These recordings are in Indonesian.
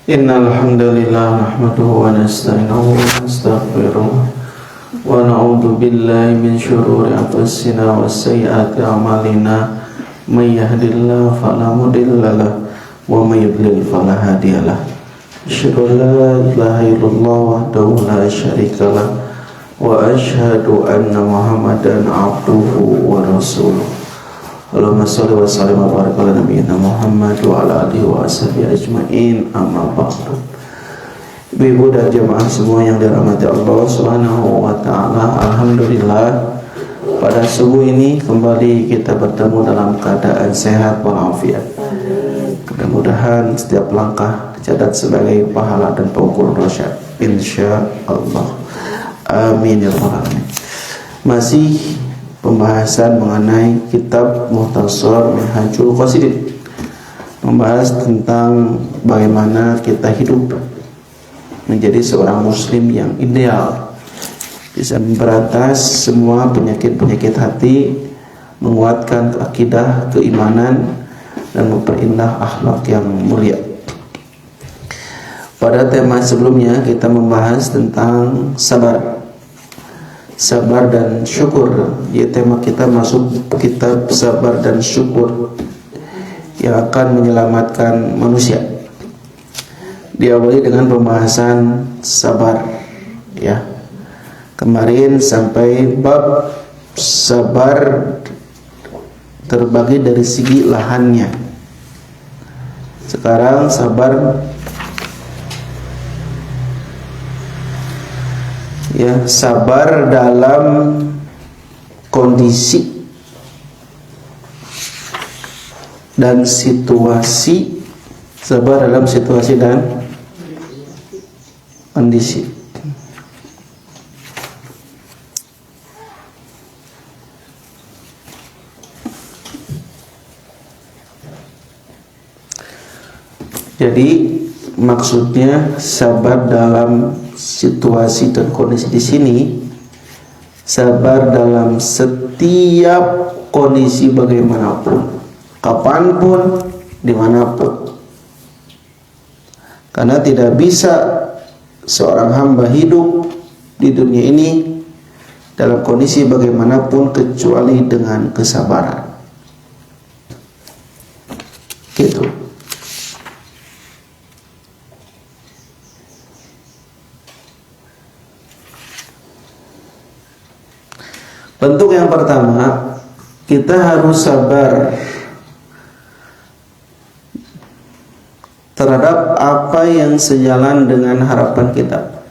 Innal hamdalillah nahmaduhu wa nasta'inuhu wa nastaghfiruh wa na'udzu billahi min shururi anfusina wa sayyiati a'malina may yahdihillahu fala mudhillalah wa may yudlil fala hadiyalah. Asyhadu an la ilaha illallah wahdahu la syarikalah wa asyhadu anna Muhammadan abduhu wa rasuluh. Allahumma shalli wa sallim wa barik ala nabiyyina Muhammad wa ala alihi wa sahbihi ajma'in, amma ba'du. Ibu dan jemaah semua yang dirahmati Allah Subhanahu wa taala, alhamdulillah pada subuh ini kembali kita bertemu dalam keadaan sehat walafiat. Mudah-mudahan setiap langkah dicatat sebagai pahala dan pengukur dosa, insyaallah. Amin ya rabbal alamin. Masih pembahasan mengenai kitab Mukhtasar Minhajul Qasidin, membahas tentang bagaimana kita hidup menjadi seorang muslim yang ideal, bisa memberantas semua penyakit-penyakit hati, menguatkan akidah, keimanan, dan memperindah akhlak yang mulia. Pada tema sebelumnya kita membahas tentang sabar dan syukur. Ya, tema kita masuk kitab sabar dan syukur yang akan menyelamatkan manusia. Diawali dengan pembahasan sabar, ya. Kemarin sampai bab sabar terbagi dari segi lahannya. Sekarang sabar, ya, sabar dalam kondisi dan situasi, sabar dalam situasi dan kondisi. Jadi maksudnya sabar dalam situasi dan kondisi di sini, sabar dalam setiap kondisi bagaimanapun, kapanpun, dimanapun. Karena tidak bisa seorang hamba hidup di dunia ini dalam kondisi bagaimanapun kecuali dengan kesabaran. Gitu. Bentuk yang pertama, kita harus sabar terhadap apa yang sejalan dengan harapan kita.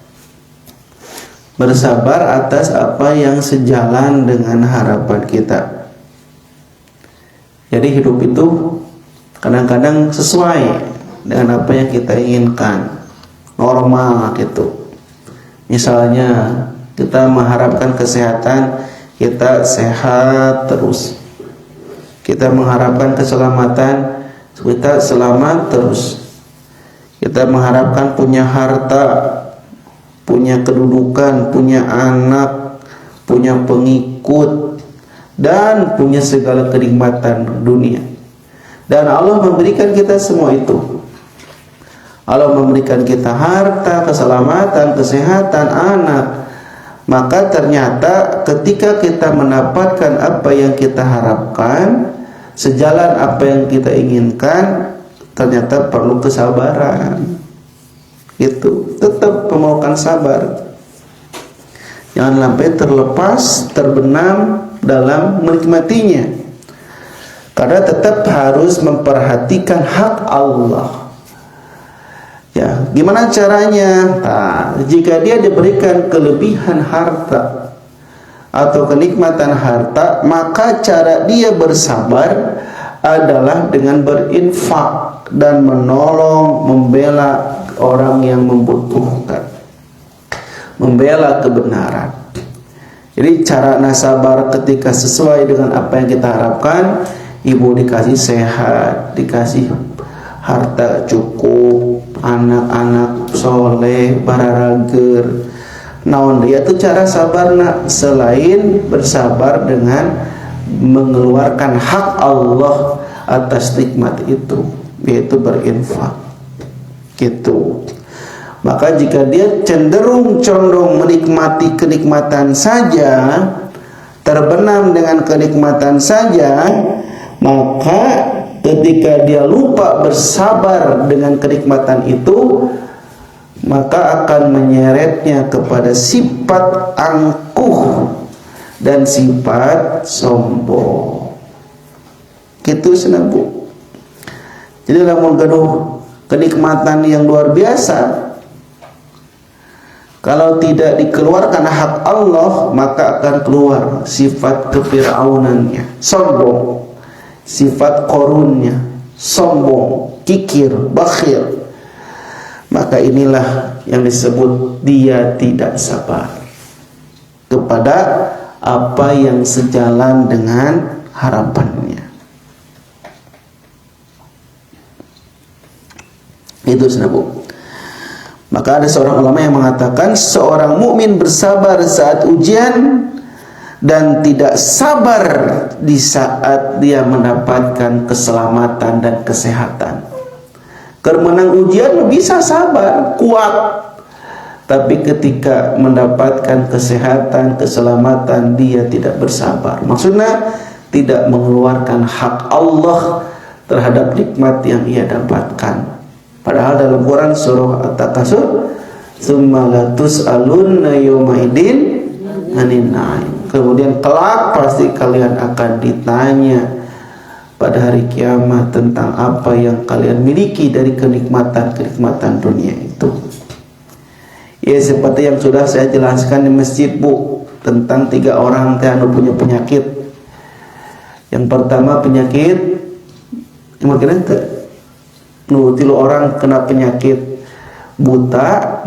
Bersabar atas apa yang sejalan dengan harapan kita. Jadi hidup itu kadang-kadang sesuai dengan apa yang kita inginkan, normal gitu. Misalnya kita mengharapkan kesehatan, kita sehat terus. Kita mengharapkan keselamatan, kita selamat terus. Kita mengharapkan punya harta, punya kedudukan, punya anak, punya pengikut, dan punya segala kenikmatan dunia. Dan Allah memberikan kita semua itu. Allah memberikan kita harta, keselamatan, kesehatan, anak. Maka ternyata ketika kita mendapatkan apa yang kita harapkan, sejalan apa yang kita inginkan, ternyata perlu kesabaran. Itu tetap memerlukan sabar. Jangan sampai terlepas, terbenam dalam menikmatinya. Karena tetap harus memperhatikan hak Allah. Ya, gimana caranya? Nah, jika dia diberikan kelebihan harta atau kenikmatan harta, maka cara dia bersabar adalah dengan berinfak dan menolong, membela orang yang membutuhkan, membela kebenaran. Jadi cara nasabar ketika sesuai dengan apa yang kita harapkan, ibu dikasih sehat, dikasih harta cukup, anak-anak soleh, bararager. Naon dia tuh cara sabarna selain bersabar dengan mengeluarkan hak Allah atas nikmat itu, yaitu berinfak. gitu. Maka jika dia cenderung condong menikmati kenikmatan saja, terbenam dengan kenikmatan saja, maka ketika dia lupa bersabar dengan kenikmatan itu, maka akan menyeretnya kepada sifat angkuh dan sifat sombong. Gitu senang Bu. Jadi lamun gaduh kenikmatan yang luar biasa, kalau tidak dikeluarkan hak Allah, maka akan keluar sifat kefiraunannya, sombong, sifat korunnya, sombong, kikir, bakhil. Maka inilah yang disebut dia tidak sabar kepada apa yang sejalan dengan harapannya. Itu senabu. Maka ada seorang ulama yang mengatakan seorang mukmin bersabar saat ujian dan tidak sabar di saat dia mendapatkan keselamatan dan kesehatan. Kemenang ujian bisa sabar, kuat. Tapi ketika mendapatkan kesehatan, keselamatan, dia tidak bersabar. Maksudnya tidak mengeluarkan hak Allah terhadap nikmat yang ia dapatkan. Padahal dalam Quran surah At-Takasur, "Tsumma la tus'alunna yawma idzin 'anin na'im." Kemudian kelak pasti kalian akan ditanya pada hari kiamat tentang apa yang kalian miliki dari kenikmatan-kenikmatan dunia itu. Ya seperti yang sudah saya jelaskan di masjid Bu, tentang 3 orang yang punya penyakit. Yang pertama penyakit kemungkinan tilu orang kena penyakit buta,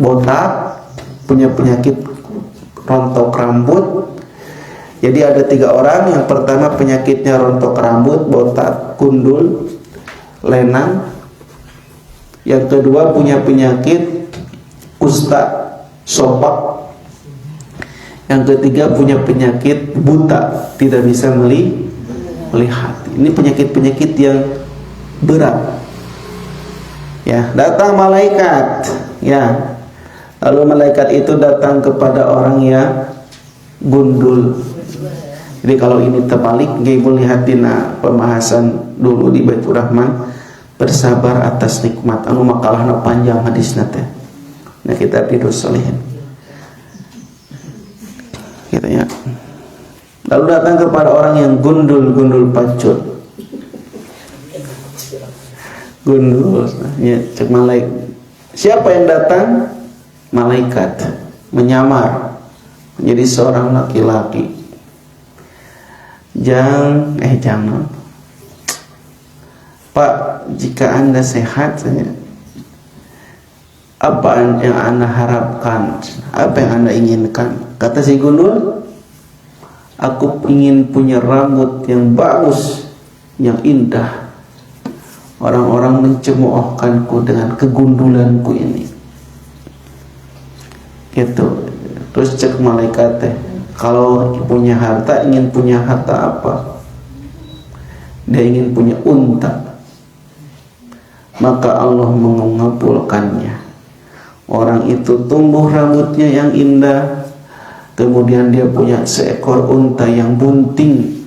botak, punya penyakit rontok rambut. Jadi ada 3 orang. Yang pertama penyakitnya rontok rambut, botak, gundul, lenang. Yang kedua punya penyakit kusta, sopak. Yang ketiga punya penyakit buta, tidak bisa melihat. Ini penyakit-penyakit yang berat. Ya, datang malaikat. Ya. Lalu malaikat itu datang kepada orang yang gundul. Jadi kalau ini terbalik, ibu lihatin pembahasan dulu di Baitur Rahman, bersabar atas nikmat anu makalahna panjang hadisna teh. Nah, kita tidur solihin. Gitu ya. Lalu datang kepada orang yang gundul pacut. Gundul, ya, cek malaikat. Siapa yang datang? Malaikat menyamar menjadi seorang laki-laki. Jangan. Pak, jika Anda sehat saja, apa yang Anda harapkan? Apa yang Anda inginkan? Kata si gundul, aku ingin punya rambut yang bagus, yang indah. Orang-orang mencemoohkanku dengan kegundulanku ini. Gitu. Terus cek malaikat teh, kalau punya harta, ingin punya harta apa? Dia ingin punya unta. Maka Allah mengabulkannya. Orang itu tumbuh rambutnya yang indah. Kemudian dia punya seekor unta yang bunting.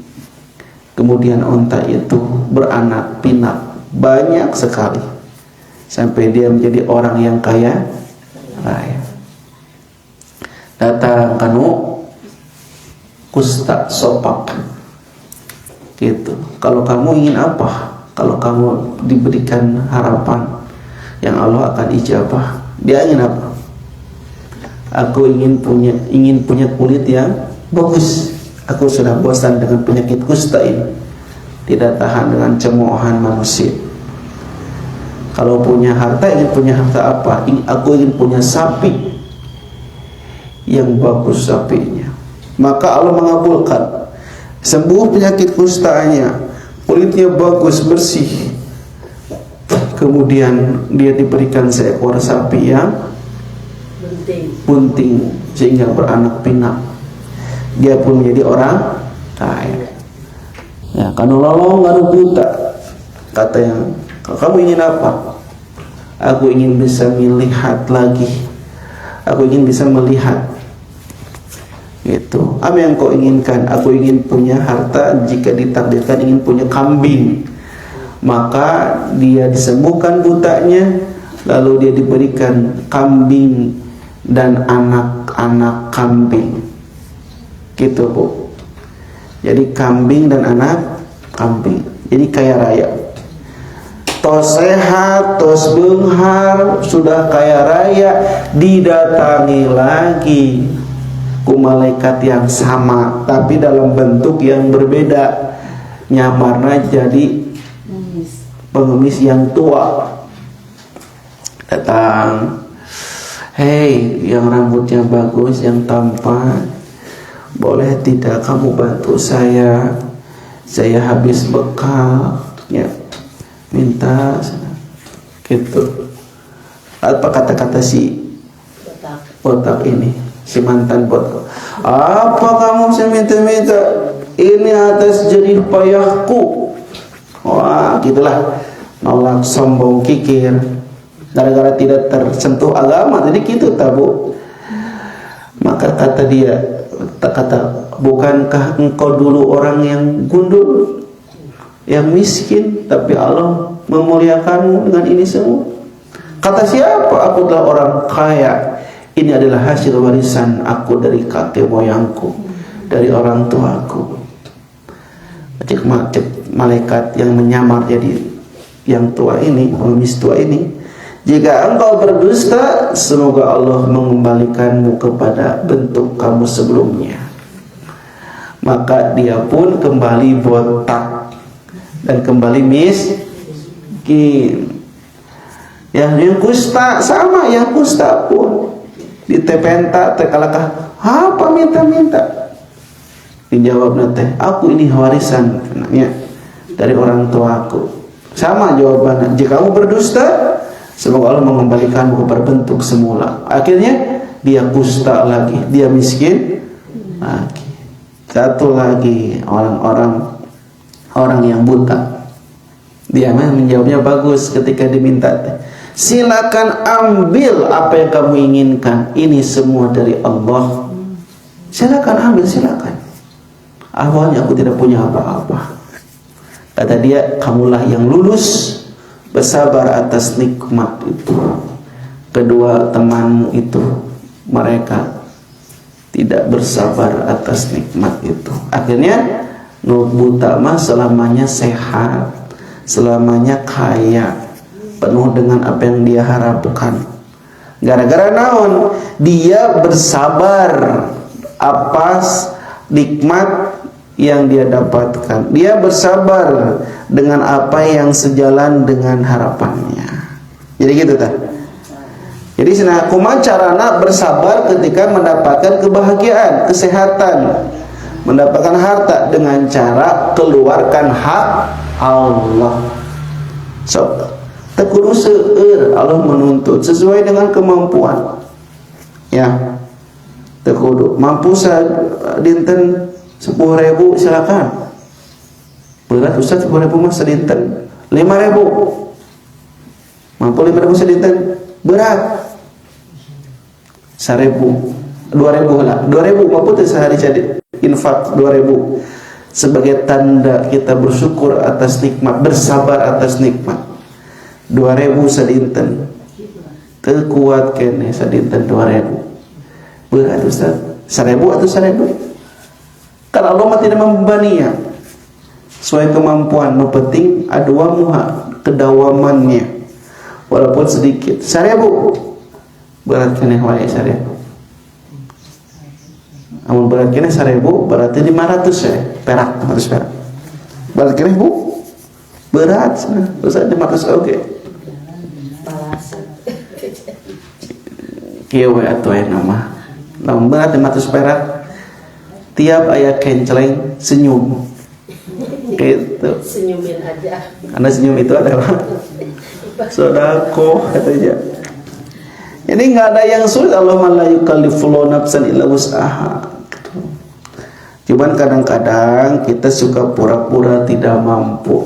Kemudian unta itu beranak pinak banyak sekali, sampai dia menjadi orang yang kaya raya. Datang kanu kusta sopak gitu. Kalau kamu ingin apa? Kalau kamu diberikan harapan yang Allah akan ijabah, dia ingin apa? Aku ingin punya kulit yang bagus. Aku sudah bosan dengan penyakit kusta ini, tidak tahan dengan cemoohan manusia. Kalau punya harta, ingin punya harta apa? Aku ingin punya sapi yang bagus sapinya. Maka Allah mengabulkan, sembuh penyakit kustanya, kulitnya bagus bersih. Kemudian dia diberikan seekor sapi yang bunting sehingga beranak pinak. Dia pun menjadi orang kaya. Ya, kalau lolong ngaruh buta, kata yang Kalau kamu ingin apa? Aku ingin bisa melihat lagi. Aku ingin bisa melihat. Gitu. Apa yang kau inginkan? Aku ingin punya harta. Jika ditakdirkan ingin punya kambing, maka dia disembuhkan butanya, lalu dia diberikan kambing dan anak-anak kambing. Gitu Bu. Jadi kambing dan anak kambing. Jadi kaya raya. Tos sehat, tos benghar, sudah kaya raya, didatangi lagi ku malaikat yang sama tapi dalam bentuk yang berbeda. Nyamarna jadi pengemis yang tua. Datang, hei yang rambutnya bagus, yang tampan, boleh tidak kamu bantu saya? Saya habis bekal, ya, minta gitu. Apa kata-kata si botak ini, si mantan botak? Apa kamu bisa minta-minta? Ini atas jerih payahku. Wah, gitulah, nolak, sombong, kikir, gara-gara tidak tersentuh agama. Jadi gitu tabu. Maka kata dia, kata, bukankah engkau dulu orang yang gundul, yang miskin, tapi Allah memuliakanmu dengan ini semua? Kata siapa? Aku adalah orang kaya. Ini adalah hasil warisan aku dari kakek moyangku, dari orang tuaku. Malaikat yang menyamar jadi yang tua ini, pengemis tua ini, jika engkau berdusta, semoga Allah mengembalikanmu kepada bentuk kamu sebelumnya. Maka dia pun kembali botak dan kembali miskin. Yang kusta sama, yang kusta pun ditepenta tekalakah apa minta-minta. Dijawab nanti, aku ini warisan dari orang tuaku. Sama jawabannya, jika kamu berdusta, semoga Allah mengembalikanmu kepada bentuk semula. Akhirnya dia kusta lagi, dia miskin lagi. Satu lagi orang yang buta. Dia menjawabnya bagus ketika diminta. Silakan ambil apa yang kamu inginkan. Ini semua dari Allah. Silakan ambil, silakan. Awalnya aku tidak punya apa-apa. Kata dia, kamulah yang lulus, bersabar atas nikmat itu. Kedua temanmu itu, mereka tidak bersabar atas nikmat itu. Akhirnya Nur buta mah selamanya sehat, selamanya kaya, penuh dengan apa yang dia harapkan. Gara-gara naon? Dia bersabar atas nikmat yang dia dapatkan. Dia bersabar dengan apa yang sejalan dengan harapannya. Jadi gitu tak? Jadi sana kumaha carana bersabar ketika mendapatkan kebahagiaan, kesehatan, mendapatkan harta, dengan cara keluarkan hak Allah. So, tekudu seueur Allah menuntut sesuai dengan kemampuan. Ya. Tekudu mampu dinten 10.000 silakan. Berat Ustaz 10.000 mah sedinten 5.000. Mampu 5.000 sedinten berat. 1.000, 2.000 lah. 2.000 mampu teh sehari jadi infak 2.000 sebagai tanda kita bersyukur atas nikmat, bersabar atas nikmat. 2.000 sedinten. Teu kuat kene sedinten 2.000. Berat Ustaz. 1.000 atau 1.000? Kalau Allah mah tidak membebani ya. Sesuai kemampuan, no penting adua muha kedawamannya. Walaupun sedikit. 1.000. Berat kene wae 1.000. Amun berat kene 1.000 berarti 500 ya. Perak, 500 perak. Berat kene Bu. Berat sana. Ustaz 500 oke. Kieu we atuh nama. Lamun berat 500 perak, tiap aya kenceleng senyum. Gitu. Senyumin aja. Karena senyum itu adalah sedekah katanya. Jadi nggak ada yang sulit. Allah la yukallifu nafsan illa wus'aha. Cuman kadang-kadang kita suka pura-pura tidak mampu.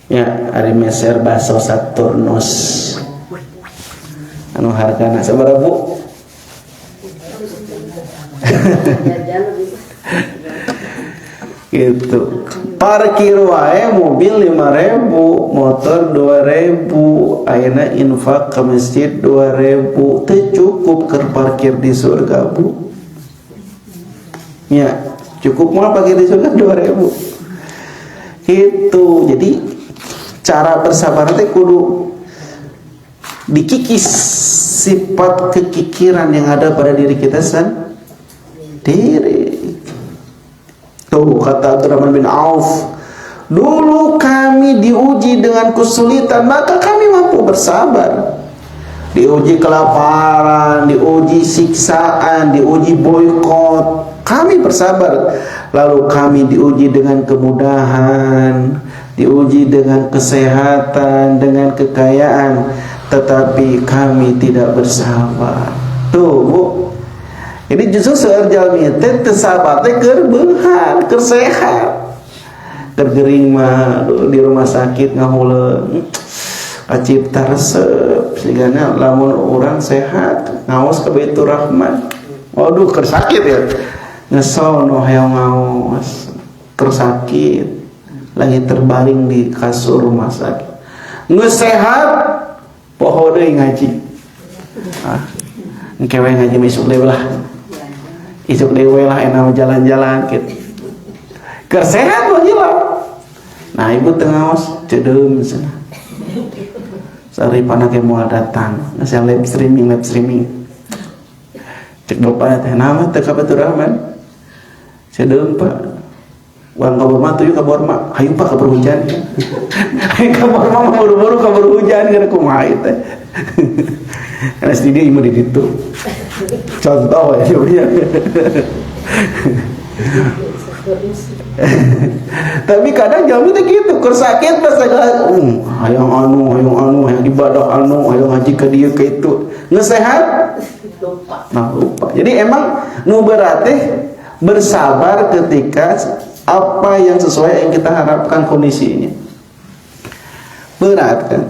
Ya, ari meser baso Saturnus. Anu hargana sabaraha Bu? Gitu. Parkir wae mobil 5.000, motor 2.000, ayeuna infak ke masjid 2.000, teu cukup keur parkir di surga Bu. Ya, cukup mah parkir di surga 2.000. Gitu. Jadi cara bersabar teh kudu dikikis sifat kekikiran yang ada pada diri kita sendiri. Tuh kata Abdurrahman bin Auf, dulu kami diuji dengan kesulitan, maka kami mampu bersabar. Diuji kelaparan, diuji siksaan, diuji boykot, kami bersabar. Lalu kami diuji dengan kemudahan, diuji dengan kesehatan, dengan kekayaan, tetapi kami tidak bersabar. Tuh Bu, jadi justru seurjal teh tersabar teh keur beunghar, keur sehat. Keur gering mah di rumah sakit ngahuleung acipta resep sigana lamun urang sehat ngaos ka Baitur Rahman. Waduh keur sakit ya. Ngesono hayang ngaos. Keur sakit lagi terbaring di kasur rumah sakit. Geus sehat poho deui ngaji. Engke we ngaji misuk deui lah. Isuk dewe lah enak jalan-jalan gitu. Kesehat lo hilang. Nah ibu tengaos cedem sana. Sari panake mau datang. Nasi live streaming. Cek bapak teh nama teh ka Baitur Rahman. Cedem Pak. Wang kabur mah tuh kabur mah. Hayu Pak kabur hujan. Hayu kabur mah buru-buru kabur hujan kana kumaha teh. Karena studio ibu di situ. Contoh ya dia. Tapi kadang jamu itu gitu, kersakit pas hayang anu, hayang ibadah anu, hayang ngaji ke dia ke itu. Ngesehat? Lupa. Jadi emang nu berarti bersabar ketika apa yang sesuai yang kita harapkan kondisinya. Berat kan?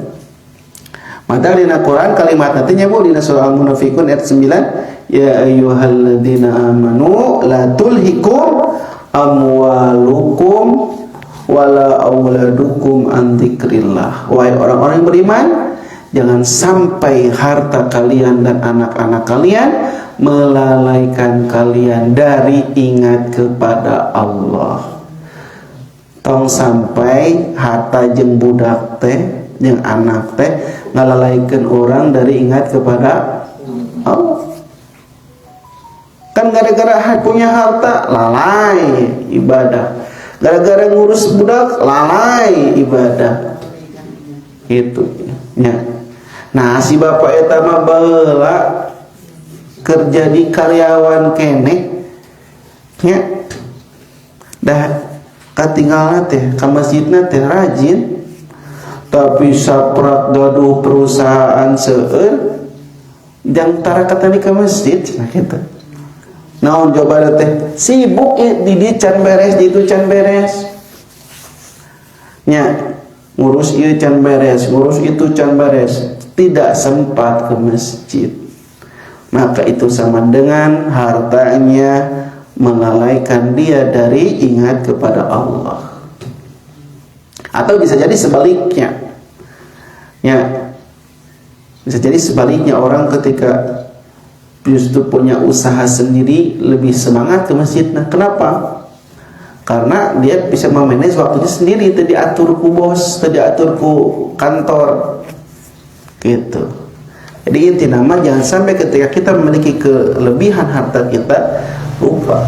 Maka di Al-Quran kalimat nantinya Bu di surah Al-Munafiqun ayat 9, ya ayyuhalladzina amanu la tulhikum amwalukum wala auladukum an dzikrillah. Wahai orang-orang yang beriman, jangan sampai harta kalian dan anak-anak kalian melalaikan kalian dari ingat kepada Allah. Tong sampai harta jeung budak teh jeung anak teh ngalalaikan orang dari ingat kepada Allah. Kan gara-gara punya harta lalai ibadah, gara-gara ngurus budak lalai ibadah. Itu ya. Nah si bapak eta mah baheula kerja di karyawan keneh nya dah katinggalna teh ka masjidna teh rajin, tapi saprak gaduh perusahaan seueur jang tara katani ke masjid nah kitu. Naon coba teh sibuk di dieu can beres, di itu can beres. Nya ngurus ieu can beres, ngurus itu can beres, tidak sempat ke masjid. Maka itu sama dengan hartanya melalaikan dia dari ingat kepada Allah. Atau bisa jadi sebaliknya. Ya. Bisa jadi sebaliknya, orang ketika justru punya usaha sendiri lebih semangat ke masjid. Nah, kenapa? Karena dia bisa memanage waktunya sendiri, tidak diatur ku bos, tidak diatur ku kantor. Gitu. Jadi inti nama jangan sampai ketika kita memiliki kelebihan harta kita lupa.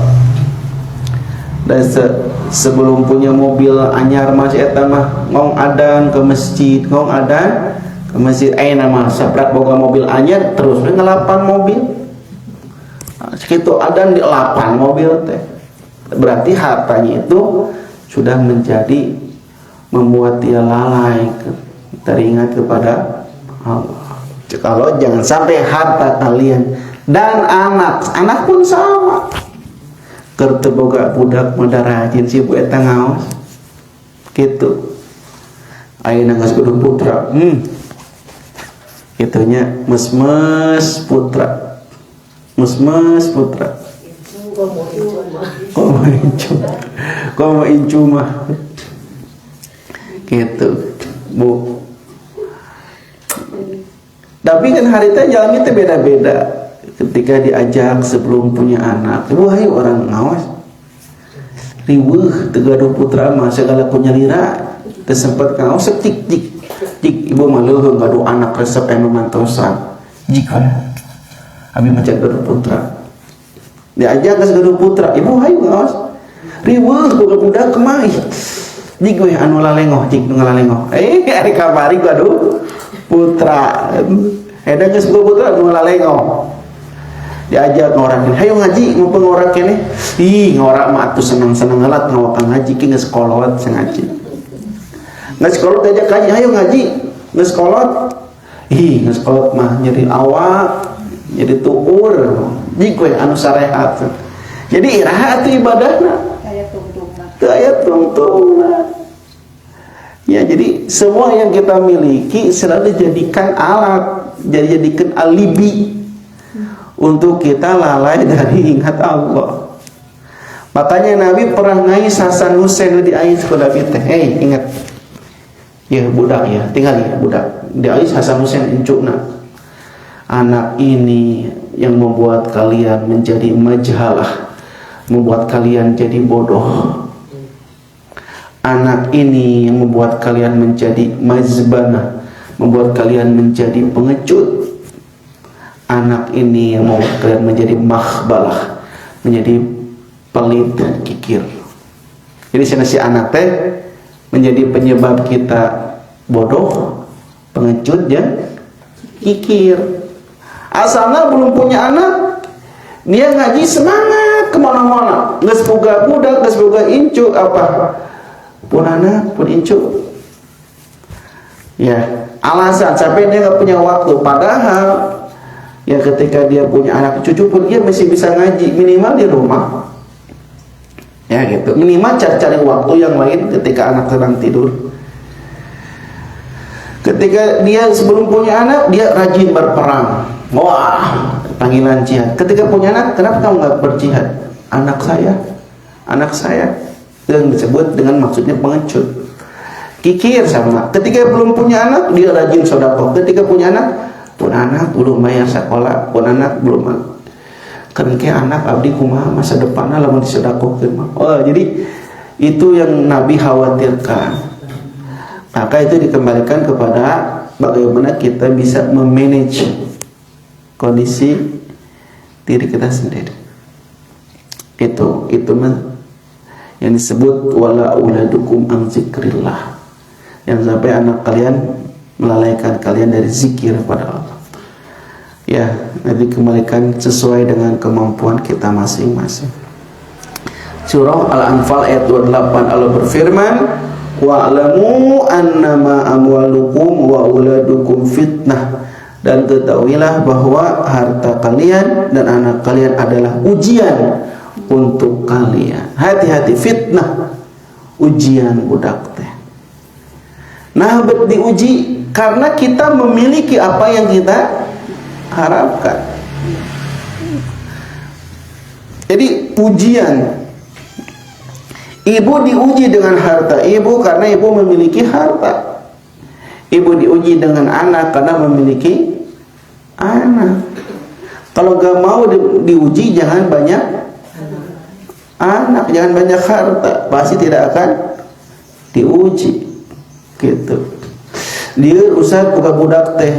Dan sebelum punya mobil anyar masih eta mah ngong adan ke masjid, nama saprak boga mobil anyar terus ngelapan mobil. Segitu adan di 8 mobil teh. Berarti hartanya itu sudah menjadi membuat dia lalai teringat kepada Allah. Kalau jangan sampai harta kalian dan anak pun sama. Keur boga budak modal rajin si bu eta ngaos. Gitu. ayeuna geus kudu putra. Itunya mes-mes putra. Mes-mes putra. Komo incu mah. Gitu, Bu. Tapi kan hari teh jalan itu beda-beda. Ketika diajak sebelum punya anak, wahai orang ngawas, riweuh teu gaduh putra mah segala kunyalira, teu sempat ngaos cik ibu mah leuheung gaduh anak resep anu mantosan. Jik abi mah gaduh putra. Diajak geus gaduh putra, ibu hayu ngaos. Riweuh budak kemah. Jik we anu lalengoh, jik nu ngalalengoh. Ari kamari gaduh putra. Eda geus gaduh putra nu lalengoh. Diajak ngorak, hayu ngaji mumpung ngorak kene. Ih, ngorak mah atuh seneng-seneng heula ngawakan ngaji ki geus kolot sengaji. Geus kolot diajak ngaji, hayu ngaji. Geus kolot. Ih, geus kolot mah nyeri awak, jadi tuur. Jik we anu sarehat. Jadi iraha atuh ibadahna. Aya tungtungna. Ya, jadi semua yang kita miliki selalu dijadikan alat, dijadikan alibi untuk kita lalai dari ingat Allah. Makanya Nabi pernah ngais Hasan Husain di ais ku Nabi teh. Ingat. Ya budak ya, tinggal ya budak. Di ais Hasan Husain incukna. Anak ini yang membuat kalian menjadi majhalah, membuat kalian jadi bodoh. Anak ini yang membuat kalian menjadi mazbanah, membuat kalian menjadi pengecut. Anak ini yang membuat kalian menjadi makhbalah, menjadi pelit dan kikir. Jadi si anak teh menjadi penyebab kita bodoh, pengecut dan kikir. Asalnya belum punya anak, dia ngaji semangat kemana-mana. Geus boga budak, geus boga incu apa? Pun anak, pun incu. Ya, alasan sampai dia nggak punya waktu. Padahal ya ketika dia punya anak cucu pun dia masih bisa ngaji minimal di rumah. Ya gitu. Minimal cari waktu yang lain ketika anak sedang tidur. Ketika dia sebelum punya anak dia rajin berperang. Wah, panggilan jihad. Ketika punya anak, kenapa kamu nggak berjihad? Anak saya. Yang disebut dengan maksudnya pengecut. Kikir sama. Ketika belum punya anak, dia rajin sedekah. Ketika punya anak, pun anak belum bayar sekolah, pun anak belum. Kerengke anak abdi kumaha masa depanna lamun disedekahkeun mah. Oh, jadi itu yang Nabi khawatirkan. Maka itu dikembalikan kepada bagaimana kita bisa memanage kondisi diri kita sendiri. Itu yang disebut wala uladukum an zikrillah. Yang sampai anak kalian melalaikan kalian dari zikir pada Allah. Ya, nanti kembalikan sesuai dengan kemampuan kita masing-masing. Surah Al-Anfal ayat 28 Allah berfirman, wa'lamu annama amwalukum wa uladukum fitnah. Dan ketahuilah bahwa harta kalian dan anak kalian adalah ujian untuk kalian. Hati-hati, fitnah, ujian budak teh. Nah, diuji karena kita memiliki apa yang kita harapkan. Jadi ujian. Ibu diuji dengan harta ibu karena ibu memiliki harta. Ibu diuji dengan anak karena memiliki anak. Kalau gak mau diuji, jangan banyak anak, jangan banyak harta, pasti tidak akan diuji. Gitu. Dia usah buka budak teh.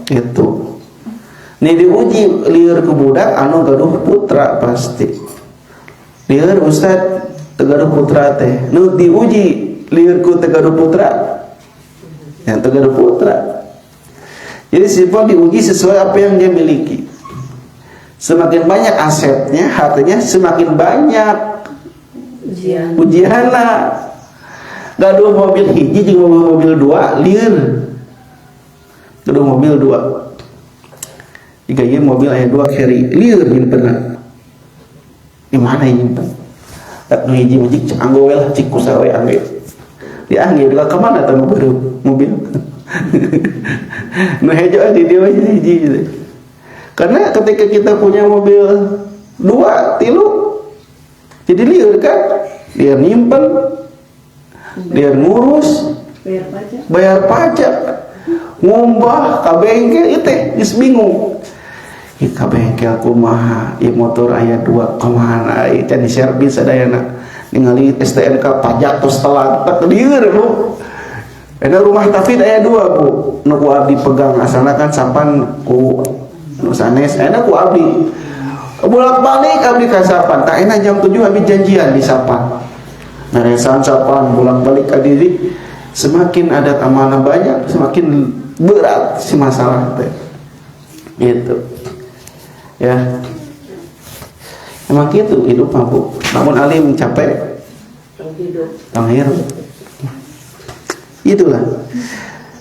Gitu. Nih diuji lieur ke budak anu gaduh putra pasti. Lieur ustad tegaduh putra teh. Nu diuji lieur ku tegaduh putra. Yang tegaduh putra. Jadi sifat diuji sesuai apa yang dia miliki. Semakin banyak asetnya, hartanya semakin banyak ujian lah. Gaduh mobil hiji jeung mobil dua lieur. Gaduh mobil dua. Jika ieu mobil aya dua carry lieur nyimpenna. Di mana nyimpen? Tak nu hiji mah cik anggo we lah cik kusawe angge. Dianggil ke mana tuh mobil. Nu hejo di dia hiji gitu. Karena ketika kita punya mobil 2, 3 jadi liur kan, dia nyimpen, dia ngurus, bayar pajak, ngumbah ka bengkel itu geus bingung. Ieu ka bengkel kumaha, ieu motor aya 2 kemana, ieu can diservis sadayana. Ningali STNK pajak terus telat tak lieur Bu. Ada rumah tafid aya 2 Bu, nu ku abdi pegang asalna kan sapan ku nu sanes, aya ku abdi. Bolak-balik abdi ka sapan, tak enak jam 7 abdi janjian di sapan. Naresan sapan bolak-balik ka diri, semakin ada amanah banyak, semakin berat si masalah teh. Gitu. Ya. Emang gitu hidup Bu. Namun alim capek hidup. Itulah.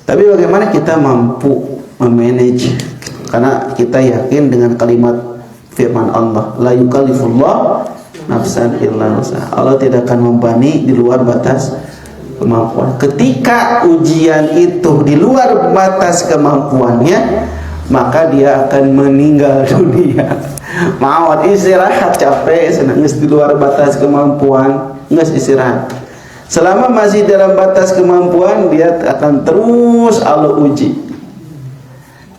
Tapi bagaimana kita mampu memanage, karena kita yakin dengan kalimat firman Allah, la yukallifullah nafsan illa wus'aha. Allah tidak akan membebani di luar batas kemampuan. Ketika ujian itu di luar batas kemampuannya, maka dia akan meninggal dunia. Maut istirahat, capek, senang di luar batas kemampuan, nges istirahat. Selama masih dalam batas kemampuan, dia akan terus Allah uji.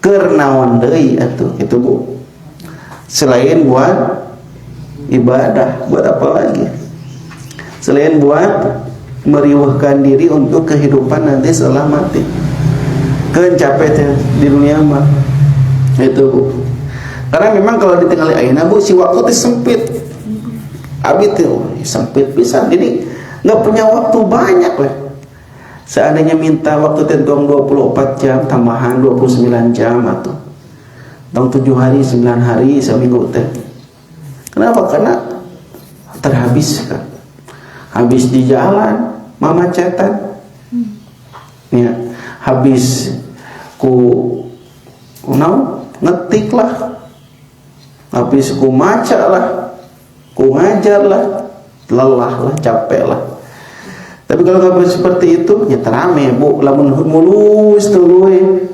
Kernaon deui atuh itu Bu. Selain buat ibadah, buat apa lagi? Selain buat meriwahkan diri untuk kehidupan nanti setelah mati. Keun capek di dunia mah. Itu Bu. Karena memang kalau ditinggali ayeuna Bu, si waktu teh sempit. Abi teh sempit pisan. Jadi enggak punya waktu banyak lah. Seandainya minta waktu teh 24 jam tambahan 29 jam atau 7 hari, 9 hari seminggu teh. Kenapa? Karena terhabiskan. Habis di jalan, mamacetan. Ya, habis ngetik lah. Habis ku maca lah, ku ngajar lah, lelah lah, capek lah. Tapi kalau nggak seperti itu, ya terame Bu. Lamun mulus tuluy,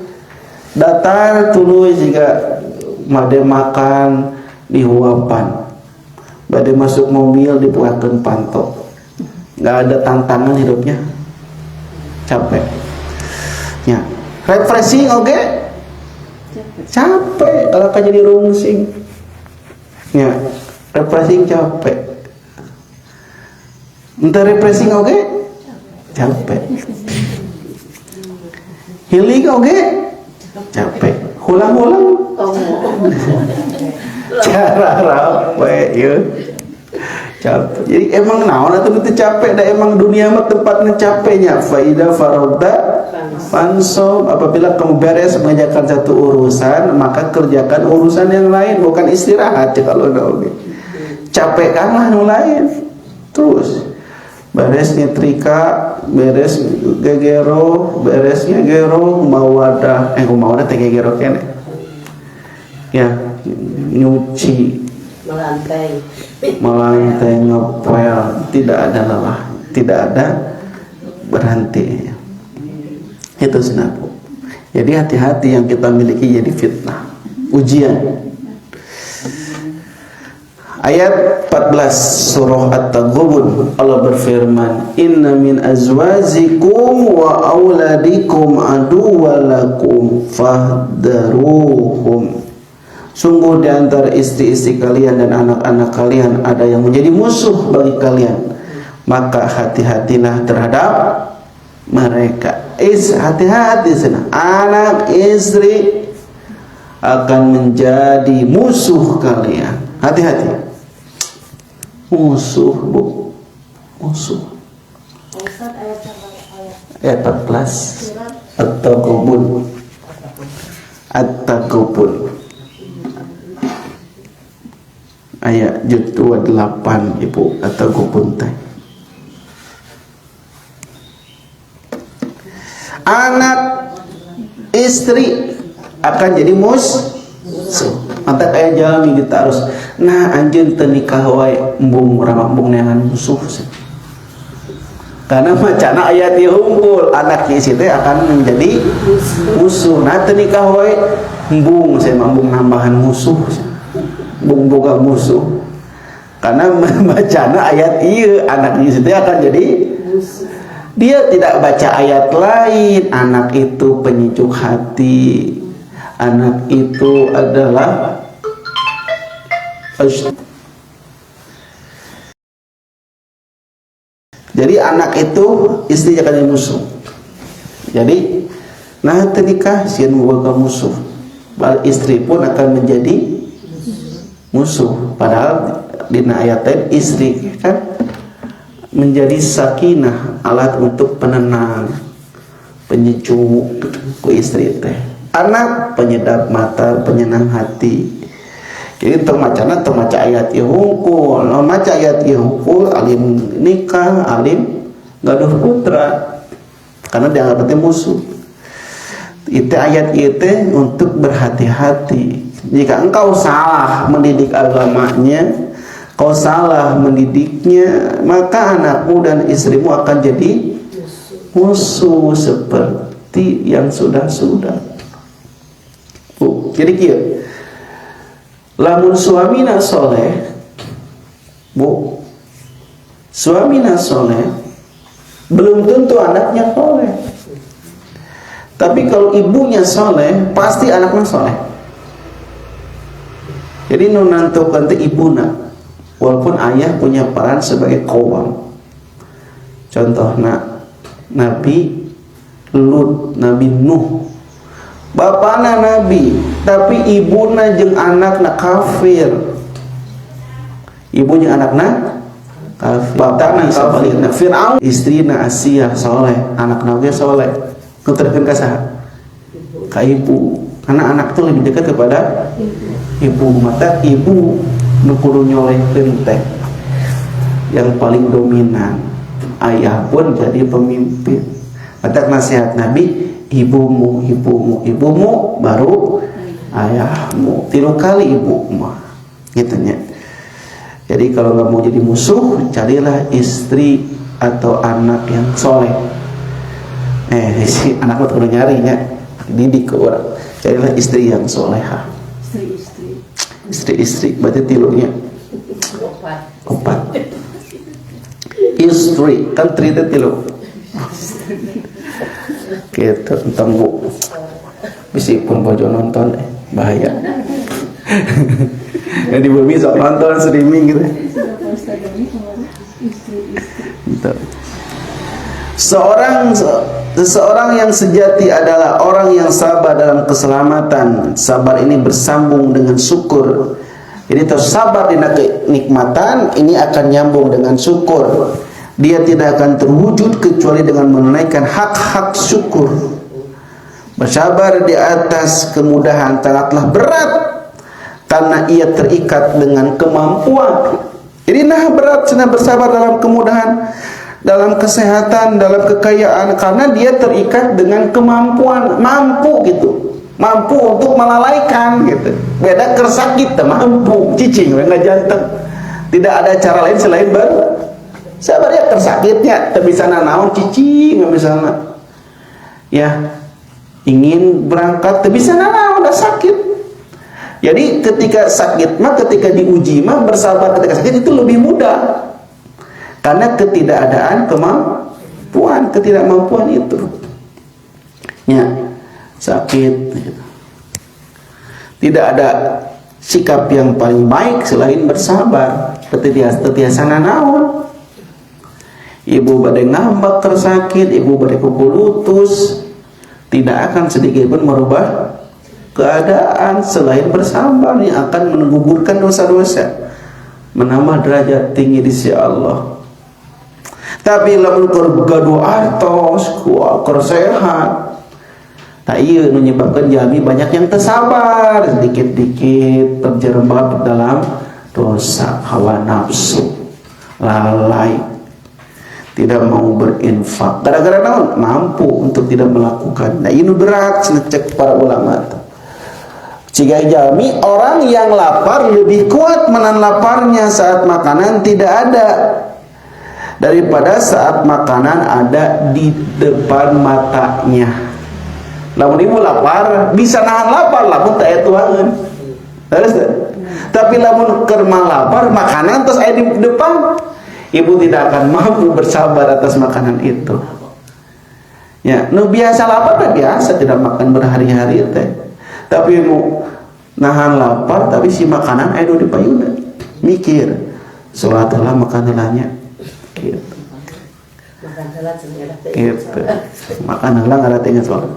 datar tuluy jika made makan dihuapan, bade masuk mobil dibuatkan pantok. Nggak ada tantangan hidupnya, capek. Ya, refreshing oke, capek kalau kan jadi rungsing. Ya, refreshing capek. Entah refreshing oke, capek. Healing oke, capek. Hulang-hulang, cara rapi, ya. Capek. Jadi emang naon atau itu capek? Dah emang dunia mah tempatnya capeknya. Faida faroda fansom. Apabila kamu beres mengerjakan satu urusan, maka kerjakan urusan yang lain, bukan istirahat. Kalau udah capek kanlah yang lain. Terus beres nyetrika, beres gegero, beres ngegero, mawadah, mawadah teh gegero kene. Ya, nyuci, melantai, ngepel, tidak ada lelah, tidak ada berhenti. Itu sebenarnya. Jadi hati-hati yang kita miliki jadi fitnah, ujian. Ayat 14 surah At-Taghabun, Allah berfirman, inna min azwajikum wa auladikum aduwwalakum fahdaruhum. Sungguh di antara istri-istri kalian dan anak-anak kalian ada yang menjadi musuh bagi kalian, maka hati-hatilah terhadap mereka. Hati-hati sana. Anak istri akan menjadi musuh kalian. Hati-hati. Musuh Bu, musuh. Ayat 14 At-Taghabun. At-Taghabun ayat juz 28 Ibu. At-Taghabun teh. Anak istri akan jadi musuh. Mata kayak jalan kita harus. Nah anjeun teu nikah wae embung urang embung neangan musuh. Karena macana ayat ieu hungkul, anak istri teh akan menjadi musuh. Nah teu nikah we embung saya mambung nambahan musuh. Bung boga musuh. Karena macana ayat ieu anak istri teh akan jadi musuh. Dia tidak baca ayat lain. Anak itu penyejuk hati. Anak itu adalah jadi anak itu istri akan jadi musuh. Jadi nah nikah sieun boga musuh. Istri pun akan menjadi musuh. Padahal dina ayat lain istri kan menjadi sakinah, alat untuk penenang, penyejuk ku istri teh. Anak penyedap mata, penyenang hati. Jadi termacana termaca ayat ieu hungkul, maca ayat ieu hungkul alim nikah, alim gaduh putra. Karena dianggap teh musuh. Itu ayat ieu teh untuk berhati-hati. Jika engkau salah mendidik agamanya, kau salah mendidiknya, maka anakmu dan istrimu akan jadi musuh seperti yang sudah-sudah. Jadi kieu. Lamun suamina soleh, suamina soleh, belum tentu anaknya soleh. Tapi kalau ibunya soleh, pasti anaknya soleh. Jadi nunantukeun teh ibuna. Walaupun ayah punya peran sebagai qawam. Contohnya Nabi Lut, Nabi Nuh. Bapana Nabi, tapi ibuna jeung anakna kafir. Ibunya anakna kafir. Bapana kafir. Fir'aun istrina Asiyah soleh, anakna ge soleh. Nuturkeun ka saha? Ka ibu. Karena anak itu lebih dekat kepada ibu. Mata ibu nu kudu nyolehkeun teh yang paling dominan. Ayah pun jadi pemimpin. Mata nasihat Nabi, ibumu baru ayahmu. 3 kali ibu mah gitu nya. Jadi kalau nggak mau jadi musuh, carilah istri atau anak yang soleh. Si anak mah kudu nyarinya, didik ke orang. Carilah istri yang soleha. Istri berarti tilunya 4 istri kan 3 itu tilu gitu. Tentang bu bisipun bojo nonton bahaya. Yang di bumi sok nonton streaming gitu. Seseorang yang sejati adalah orang yang sabar dalam keselamatan. Sabar ini bersambung dengan syukur. Jadi tersabar di kenikmatan ini akan nyambung dengan syukur. Dia tidak akan terwujud kecuali dengan menunaikan hak-hak syukur. Bersabar di atas kemudahan sangatlah berat karena ia terikat dengan kemampuan. Jadi berat senang bersabar dalam kemudahan, dalam kesehatan, dalam kekayaan, karena dia terikat dengan kemampuan, mampu gitu, mampu untuk melalaikan gitu. Beda kersakit, mampu cicing, nggak jantung. Tidak ada cara lain selain bersabar. Ya kersakitnya, tak bisa naon cicing, nggak bisa ya ingin berangkat, tak bisa naon, udah sakit. Jadi ketika sakit mah, ketika diuji mah, bersabar ketika sakit itu lebih mudah. Karena ketidakadaan kemampuan, ketidakmampuan itu. Ya, sakit. Tidak ada sikap yang paling baik selain bersabar. Tetiasa nanaon. Ibu badai ngambak tersakit, ibu badai kuku lutus, tidak akan sedikit pun merubah keadaan selain bersabar yang akan menggugurkan dosa-dosa, menambah derajat tinggi di sisi Allah. Tapi lamun gaduh artos, kuat sehat, tak iya menyebabkan jami banyak yang tersabar, sedikit-dikit terjerembab dalam dosa, hawa nafsu, lalai, tidak mau berinfak. Gara-gara naon? Mampu untuk tidak melakukan. Nah ini berat, cek para ulama. Jika jami orang yang lapar lebih kuat menahan laparnya saat makanan tidak ada. daripada saat makanan ada di depan matanya. Lamun ibu lapar bisa nahan lapar, lamun tak aya tuangan. Tapi lamun keur lapar makanan terus aya di depan, ibu tidak akan mampu bersabar atas makanan itu. Ya, nu biasa lapar teh biasa tidak makan berhari-hari teh. Tapi nu nahan lapar tapi si makanan aya di payuna. Mikir, salat heula makan heulanya. Gitu. Gitu. Makan heula ngara teh salat.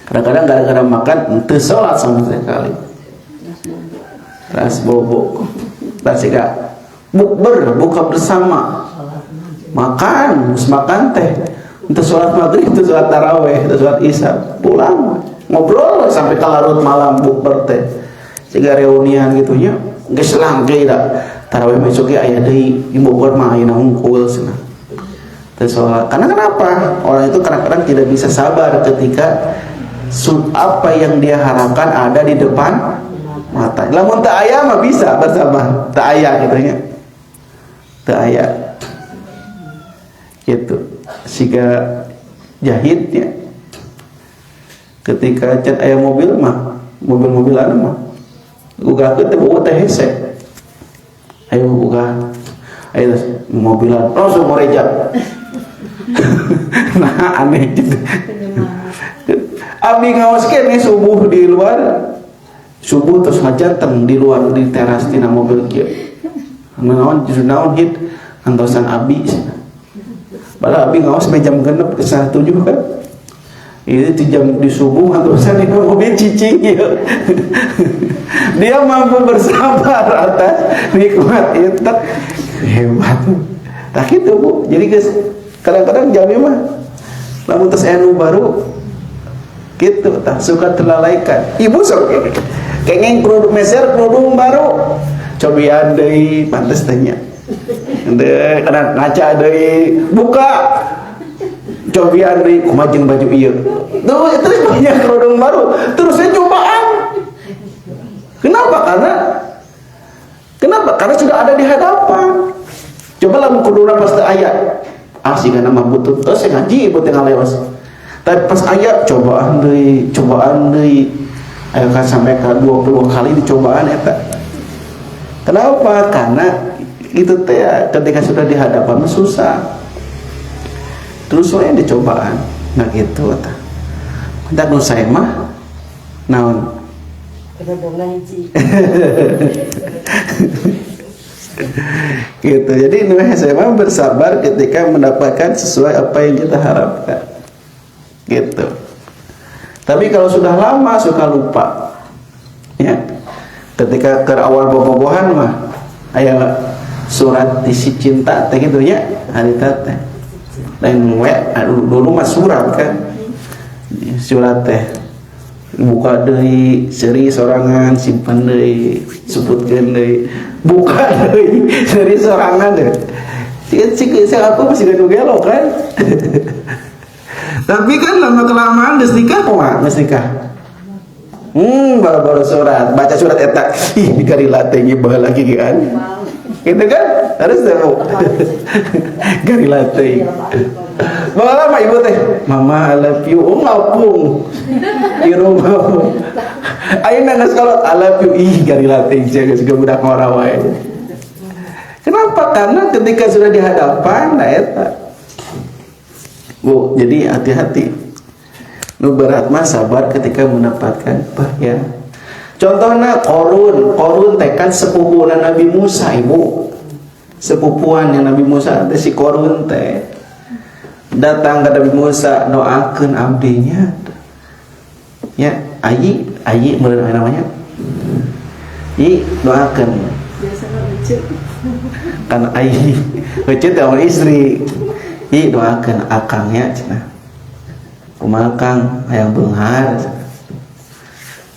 Kadang-kadang gara-gara makan teu salat sama sekali. Ras bobo. Tas siga bukber, buka bersama. Makan, mus makan teh. Untuk sholat maghrib, untuk sholat taraweh, untuk sholat isya, pulang ngobrol sampai ke larut malam bukber teh. Siga reunian gitunya, geus langge da. Taraweh besok ge aya deui, di Bogor mah ayeuna hungkul cenah. Teh sholat. Karena kenapa? Orang itu kadang-kadang tidak bisa sabar ketika apa yang dia harapkan ada di depan mata. Lamun teu aya mah bisa bersabar, teu aya gitunya. Teu aya. Gitu. Siga jahitnya ketika cat aya mobil mah mobil-mobilan mah uga teh bawa teh hese ayo uga ayo mobilan langsung moreja. Nah aneh gitu. Abdi ngaos keneh subuh di luar, subuh terus ngajateng di luar di teras tina mobil kieu naon justru naon hit antosan abdi. Padahal abdi ngawas sampai jam 6 ke 7 kan. Itu jam di subuh atau sana di mobil cicing ya. Dia mampu bersabar atas nikmat itu. Hebat. Tak itu Bu. Jadi guys, kadang-kadang jamnya mah lamun tes anu baru gitu tah suka terlalaikan. Ibu sok kengeng produk meser produk baru. Cobian deui pantes tanya. Deh, karena ngaca deui buka cobian deui kumaha jeung baju ieu. Terus punya kerudung baru, terusnya cobaan. Kenapa? Karena sudah ada di hadapan. Coba lamun kuduna pas teu aya. Asih kana mah butut terus ngaji ibu teh ngaleos. Tapi pas aya cobaan deui. Aya kan sampai ke 20 kali dicobaan eta. Kenapa? Karena itu teh ketika sudah di hadapan susah. Terus soalnya dicobaan. Nah gitu tah. Hendak nu saya mah naon? Gitu. Jadi nu saya mah bersabar ketika mendapatkan sesuai apa yang kita harapkan. Gitu. Tapi kalau sudah lama suka lupa. Ya. Ketika ke awal bobogohan mah aya surat isi cinta teh gitu nya harita teh lain we dulu mah surat kan surat teh buka deui seri sorangan simpan deui sebutkeun deui buka deui seri sorangan deh cik aku masih gak gelo kan. Tapi kan lama kelamaan geus nikah kumaha geus nikah baru surat baca surat eta ih dikarila teh nyeubah lagi kan. Gitu kan? Harus tahu. Gari latih. Malah mah ibu teh, Mama I love you. Oh ngapung. Di rumah. Ayeuna geus kolot I love you. Ih gari latih jaga juga budak ngora wae. Kenapa? Karena ketika sudah di hadapan nah eta. Bu, jadi hati-hati. Nu berat mah sabar ketika mendapatkan bahaya. Contohnya Korun teh kan sepupuan Nabi Musa ibu, sepupuan yang Nabi Musa teh si Korun teh datang ke Nabi Musa doakeun abdinya, ya Ayi menurut namanya, Ayi doakeun, kan Ayi wecet sama istri, Ayi doakeun akangnya cenah, kumaha Kang hayang beunghar.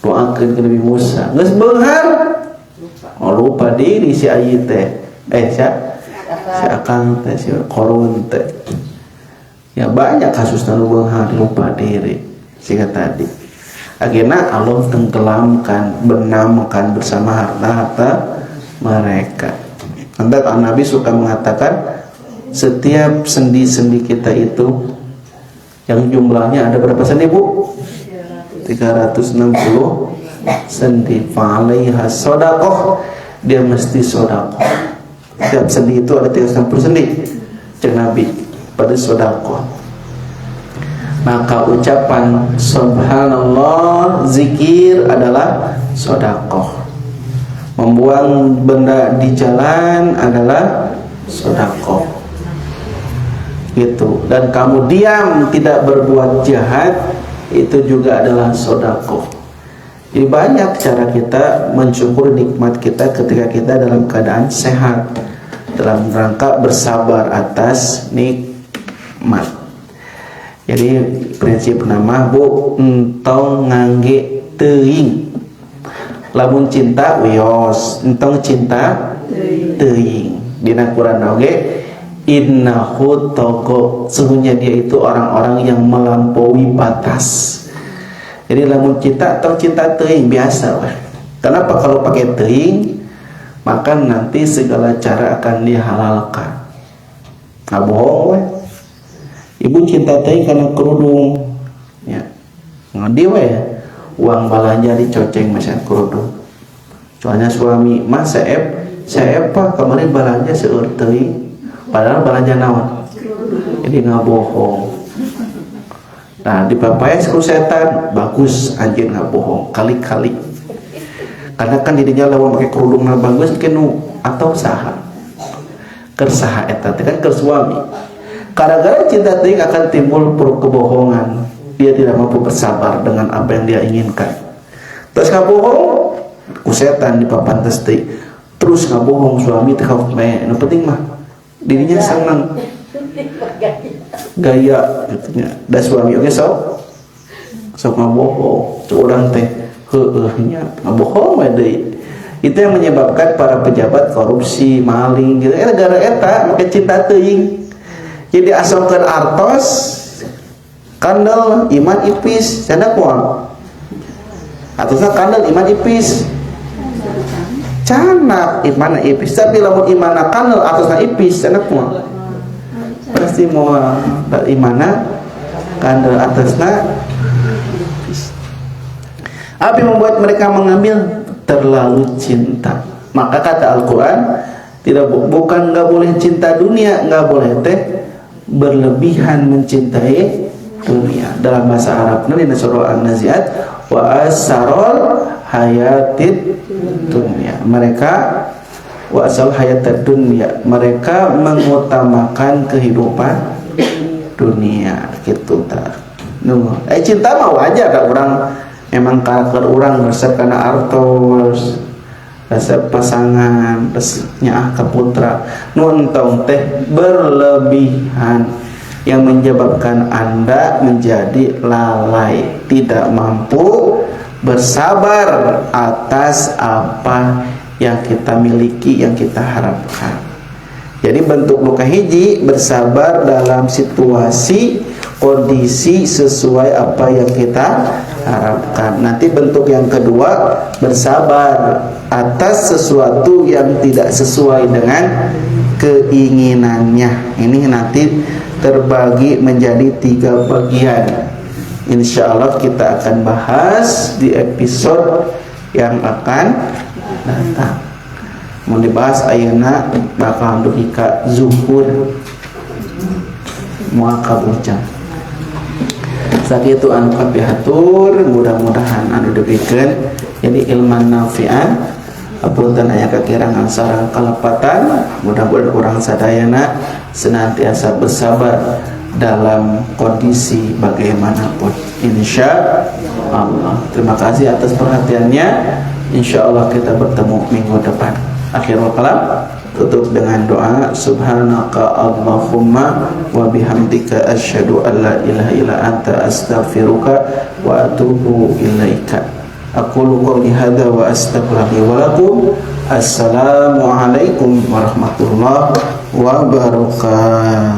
Doakeun ke Nabi Musa geus beunghar lupa diri si Ayi teh si akang teh si Korun teh ya banyak kasus nu beunghar lupa diri siga tadi akhirnya Allah tenggelamkan benamkan bersama harta mereka. Hendak Nabi suka mengatakan setiap sendi-sendi kita itu yang jumlahnya ada berapa sendi Bu? 360 sendi. Fa'alaiha shadaqah, dia mesti sedekah. Setiap sendi itu ada 360 sendi. Cek Nabi pada sedekah. Maka ucapan subhanallah, zikir adalah sedekah. Membuang benda di jalan adalah sedekah. Gitu. Dan kamu diam tidak berbuat jahat, itu juga adalah sedekah. Jadi banyak cara kita mensyukur nikmat kita ketika kita dalam keadaan sehat, dalam rangka bersabar atas nikmat. Jadi prinsip nama Bu, entong ngangge teuing. Lamun cinta wios, entong cinta teuing. Dina Quran oge, innahu togo, sesungguhnya dia itu orang-orang yang melampaui batas. Jadi lamun cinta atau cinta teuing biasa weh. Kenapa kalau pakai teuing? Maka nanti segala cara akan dihalalkan. Nggak bohong weh. Ibu cinta teuing karena kerudung. Ya. Ngadi weh. Uang belanja dicoceng macam kerudung. Soalnya suami mah saya pak kemarin belanja seueur teuing. Padahal belanja naon. Jadi nggak bohong. Nah dipapayas ku setan, bagus anjing nggak bohong, kali-kali. Karena kan dirinya lawan pakai kerudung na bagus kenu atau saha. Kersaha eta kan kersuami. Gara-gara cinta teuing akan timbul kebohongan. Dia tidak mampu bersabar dengan apa yang dia inginkan. Terus nggak bohong, ku setan dipapantes teh. Terus nggak bohong suami teh kau yang penting mah dirinya senang. Gaya gitu nya. Da suami oge sok ngabohong. Urang teh heueuh nya ngabohong we deui. Itu yang menyebabkan para pejabat korupsi, maling gitu. Gara eta make cinta teuing. Jadi asomkeun artos kandel iman ipis, cenah kumaha? Atosna kandel iman ipis. Canak iman ipis, tapi lamun iman kandel atosna ipis, cenah kumaha? Pasti mau imana kandel atasnya. Apa yang membuat mereka mengambil? Terlalu cinta. Maka kata Al-Quran, bukan nggak boleh cinta dunia, nggak boleh teh berlebihan mencintai dunia. Dalam bahasa Arabnya di surah An-Nazi'at, wa asarol hayatid dunia. Mereka wa asal hayatid dunia, mereka mengutamakan kehidupan dunia gitu ta. Cinta mah wajar kan, orang memang karakter orang resep karena artos, resep pasangan, resepnya ke putra. Nuntong teh berlebihan yang menyebabkan Anda menjadi lalai, tidak mampu bersabar atas apa yang kita miliki, yang kita harapkan. Jadi bentuk luka hiji, bersabar dalam situasi kondisi sesuai apa yang kita harapkan. Nanti bentuk yang kedua, bersabar atas sesuatu yang tidak sesuai dengan keinginannya. Ini nanti terbagi menjadi 3 bagian. Insya Allah kita akan bahas di episode yang akan datang. Mau dibahas ayeuna bakal duhika zuhur muaka bujang. Sakitu anu kapihatur, mudah-mudahan anu dibikeun jadi ilman nafi'an. Apunten aya kakirangan sareng kalepatan, mudah-mudahan urang sadayana senantiasa bersabar dalam kondisi bagaimanapun, insya Allah. Terima kasih atas perhatiannya. Insya Allah kita bertemu minggu depan. Akhirul kalam, tutup dengan doa. Subhanaka Allahumma wa bihamdika asyhadu an la ilaha illa anta astaghfiruka wa atubu ilaika. Aqulu qouli hadza wa astaghfirullahi wa lakum. Assalamualaikum warahmatullahi wabarakatuh.